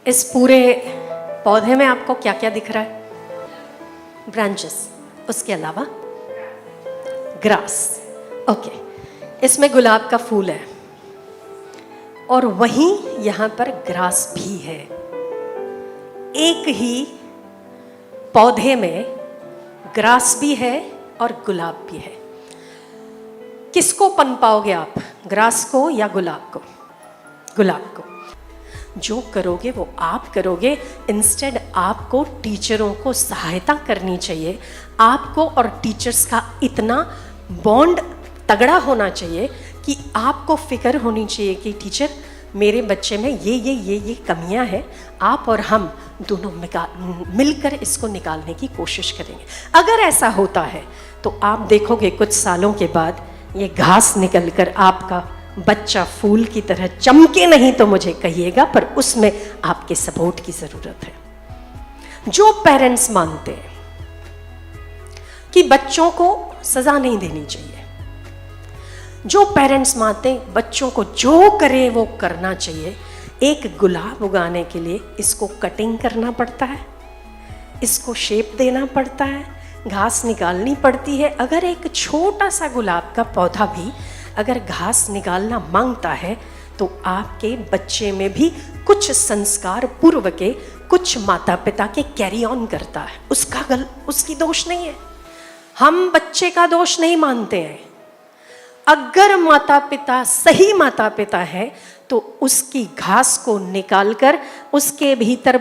इस पूरे पौधे में आपको क्या क्या दिख रहा है? ब्रांचेस, उसके अलावा ग्रास। ओके, इसमें गुलाब का फूल है और वहीं यहाँ पर ग्रास भी है। एक ही पौधे में ग्रास भी है और गुलाब भी है। किसको पनपाओगे आप, ग्रास को या गुलाब को? गुलाब को। जो करोगे वो आप करोगे। इंस्टेड आपको टीचरों को सहायता करनी चाहिए। आपको और टीचर्स का इतना बॉन्ड तगड़ा होना चाहिए कि आपको फिक्र होनी चाहिए कि टीचर मेरे बच्चे में ये कमियां हैं, आप और हम दोनों मिलकर इसको निकालने की कोशिश करेंगे। अगर ऐसा होता है तो आप देखोगे कुछ सालों के बाद ये घास निकलकर आपका बच्चा फूल की तरह चमके नहीं तो मुझे कहिएगा, पर उसमें आपके सपोर्ट की जरूरत है। जो पेरेंट्स मानते हैं कि बच्चों को सजा नहीं देनी चाहिए, जो पेरेंट्स मानते हैं बच्चों को जो करे वो करना चाहिए, एक गुलाब उगाने के लिए इसको कटिंग करना पड़ता है, इसको शेप देना पड़ता है, घास निकालनी पड़ती है। अगर एक छोटा सा गुलाब का पौधा भी अगर घास निकालना मांगता है तो आपके बच्चे में भी कुछ संस्कार पूर्व के, कुछ माता पिता के कैरी ऑन करता है। उसकी दोष नहीं है, हम बच्चे का दोष नहीं मानते हैं। अगर माता पिता सही माता पिता है तो उसकी घास को निकालकर उसके भीतर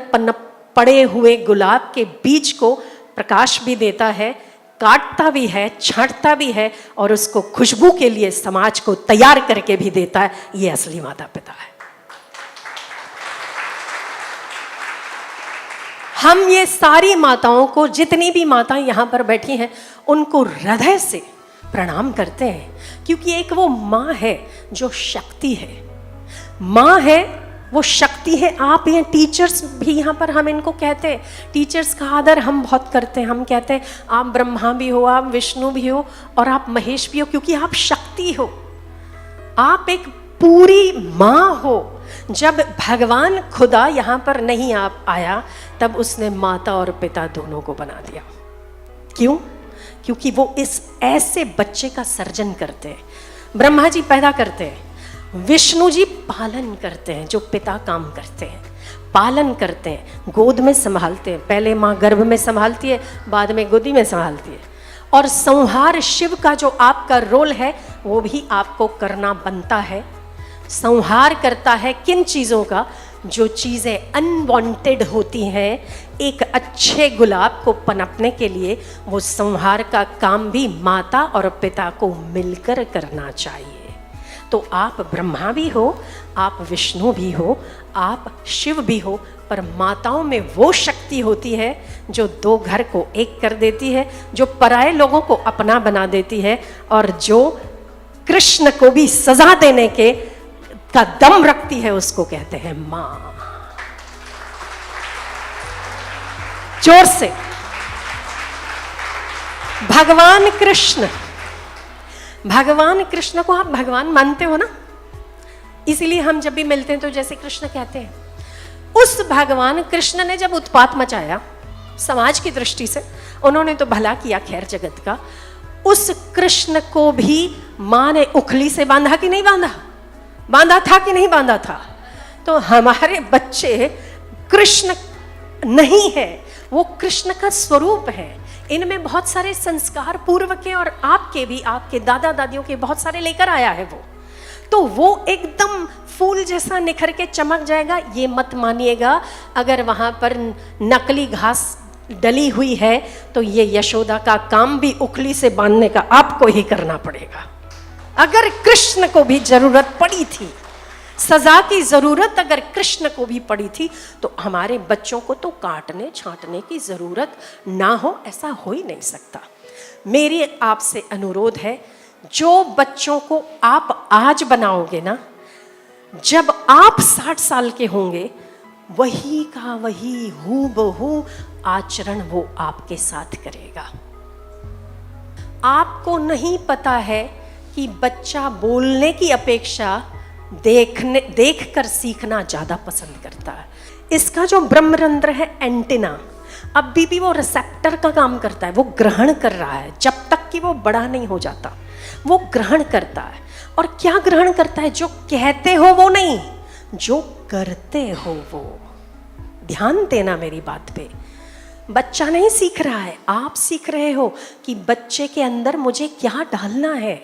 पड़े हुए गुलाब के बीज को प्रकाश भी देता है, काटता भी है, छांटता भी है और उसको खुशबू के लिए समाज को तैयार करके भी देता है। ये असली माता पिता है। हम ये सारी माताओं को, जितनी भी माताएं यहाँ पर बैठी हैं, उनको हृदय से प्रणाम करते हैं, क्योंकि एक वो माँ है जो शक्ति है। माँ है वो शक्ति है। आप ये टीचर्स भी यहाँ पर हम इनको कहते हैं, टीचर्स का आदर हम बहुत करते हैं। हम कहते हैं आप ब्रह्मा भी हो, आप विष्णु भी हो और आप महेश भी हो, क्योंकि आप शक्ति हो, आप एक पूरी माँ हो। जब भगवान खुदा यहाँ पर नहीं आया तब उसने माता और पिता दोनों को बना दिया। क्यों? क्योंकि वो इस ऐसे बच्चे का सर्जन करते हैं। ब्रह्मा जी पैदा करते हैं, विष्णु जी पालन करते हैं, जो पिता काम करते हैं, पालन करते हैं, गोद में संभालते हैं। पहले माँ गर्भ में संभालती है, बाद में गोदी में संभालती है। और संहार शिव का जो आपका रोल है वो भी आपको करना बनता है। संहार करता है किन चीज़ों का? जो चीज़ें अनवांटेड होती हैं, एक अच्छे गुलाब को पनपने के लिए वो संहार का काम भी माता और पिता को मिलकर करना चाहिए। तो आप ब्रह्मा भी हो, आप विष्णु भी हो, आप शिव भी हो, पर माताओं में वो शक्ति होती है जो दो घर को एक कर देती है, जो पराये लोगों को अपना बना देती है और जो कृष्ण को भी सजा देने का दम रखती है, उसको कहते हैं माँ। जोर से भगवान कृष्ण, भगवान कृष्ण को आप भगवान मानते हो ना? इसीलिए हम जब भी मिलते हैं तो जैसे कृष्ण कहते हैं। उस भगवान कृष्ण ने जब उत्पात मचाया समाज की दृष्टि से, उन्होंने तो भला किया खैर जगत का, उस कृष्ण को भी माँ ने उखली से बांधा कि नहीं बांधा? बांधा था कि नहीं बांधा था? तो हमारे बच्चे कृष्ण नहीं है, वो कृष्ण का स्वरूप है। इनमें बहुत सारे संस्कार पूर्व के और आपके भी, आपके दादा दादियों के बहुत सारे लेकर आया है वो। तो वो एकदम फूल जैसा निखर के चमक जाएगा, ये मत मानिएगा। अगर वहाँ पर नकली घास डली हुई है तो ये यशोदा का काम भी उखली से बांधने का आपको ही करना पड़ेगा। अगर कृष्ण को भी जरूरत पड़ी थी, सजा की जरूरत अगर कृष्ण को भी पड़ी थी, तो हमारे बच्चों को तो काटने छांटने की जरूरत ना हो, ऐसा हो ही नहीं सकता। मेरी आपसे अनुरोध है, जो बच्चों को आप आज बनाओगे ना, जब आप 60 साल के होंगे, वही का वही हूबहू आचरण वो आपके साथ करेगा। आपको नहीं पता है कि बच्चा बोलने की अपेक्षा देख कर सीखना ज़्यादा पसंद करता है। इसका जो ब्रह्मरंध्र है एंटीना, अभी भी वो रिसेप्टर का काम करता है, वो ग्रहण कर रहा है जब तक कि वो बड़ा नहीं हो जाता। वो ग्रहण करता है, और क्या ग्रहण करता है? जो कहते हो वो नहीं, जो करते हो वो। ध्यान देना मेरी बात पे। बच्चा नहीं सीख रहा है, आप सीख रहे हो कि बच्चे के अंदर मुझे क्या डालना है,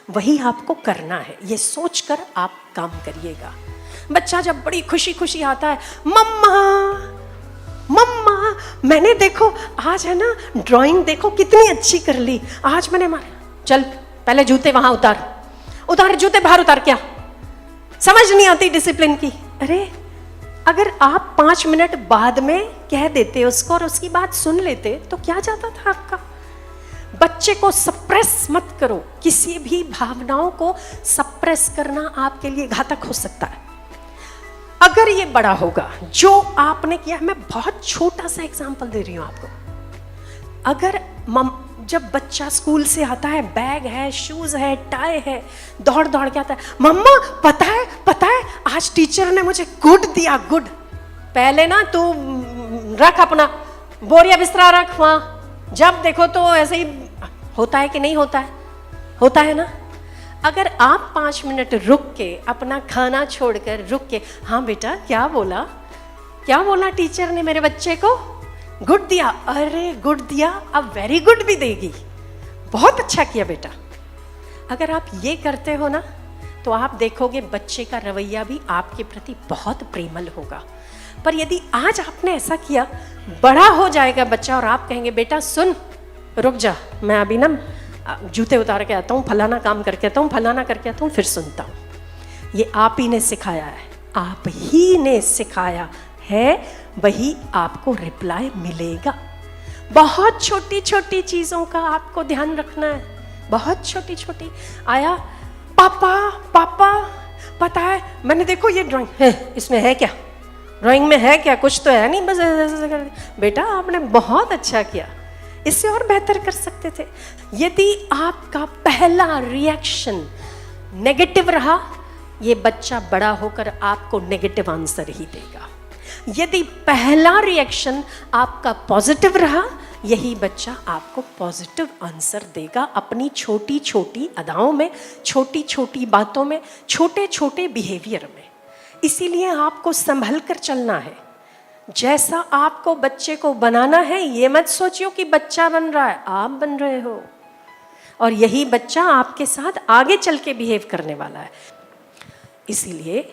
वही आपको करना है। ये सोचकर आप काम करिएगा। बच्चा जब बड़ी खुशी खुशी आता है, मम्मा मम्मा मैंने देखो आज है ना ड्राइंग देखो कितनी अच्छी कर ली, आज मैंने चल पहले जूते वहां उतार, उतार जूते बाहर उतार। क्या समझ नहीं आती डिसिप्लिन की? अरे अगर आप 5 मिनट बाद में कह देते उसको और उसकी बात सुन लेते तो क्या जाता था आपका? बच्चे को सप्रेस मत करो। किसी भी भावनाओं को सप्रेस करना आपके लिए घातक हो सकता है। अगर ये बड़ा होगा, जो आपने किया, मैं बहुत छोटा सा एग्जांपल दे रही हूं आपको। अगर जब बच्चा स्कूल से आता है, बैग है, शूज है, टाई है, दौड़ दौड़ के आता है, मम्मा पता है आज टीचर ने मुझे गुड दिया, गुड। पहले ना तू रख अपना बोरिया बिस्तरा रख वहां, जब देखो तो ऐसे ही होता है कि नहीं होता है? होता है ना। अगर आप 5 मिनट रुक के, अपना खाना छोड़कर रुक के, हाँ बेटा क्या बोला टीचर ने मेरे बच्चे को? गुड दिया। अरे गुड दिया, अब वेरी गुड भी देगी, बहुत अच्छा किया बेटा। अगर आप ये करते हो ना, तो आप देखोगे बच्चे का रवैया भी आपके प्रति बहुत प्रेमल होगा। पर यदि आज आपने ऐसा किया, बड़ा हो जाएगा बच्चा और आप कहेंगे बेटा सुन, रुक जा, मैं अभी ना जूते उतार के आता हूँ, फलाना काम करके आता हूँ, फलाना करके आता हूँ, फिर सुनता हूँ। ये आप ही ने सिखाया है, आप ही ने सिखाया है, वही आपको रिप्लाई मिलेगा। बहुत छोटी छोटी चीज़ों का आपको ध्यान रखना है, बहुत छोटी छोटी। आया पापा पता है मैंने देखो ये ड्राइंग है, इसमें है क्या? ड्राइंग में है क्या? कुछ तो है नहीं, बस ऐसे कर। बेटा आपने बहुत अच्छा किया, इससे और बेहतर कर सकते थे। यदि आपका पहला रिएक्शन नेगेटिव रहा, ये बच्चा बड़ा होकर आपको नेगेटिव आंसर ही देगा। यदि पहला रिएक्शन आपका पॉजिटिव रहा, यही बच्चा आपको पॉजिटिव आंसर देगा अपनी छोटी छोटी अदाओं में, छोटी छोटी बातों में, छोटे छोटे बिहेवियर में। इसीलिए आपको संभल कर चलना है। जैसा आपको बच्चे को बनाना है, ये मत सोचियो कि बच्चा बन रहा है, आप बन रहे हो, और यही बच्चा आपके साथ आगे चल के बिहेव करने वाला है। इसीलिए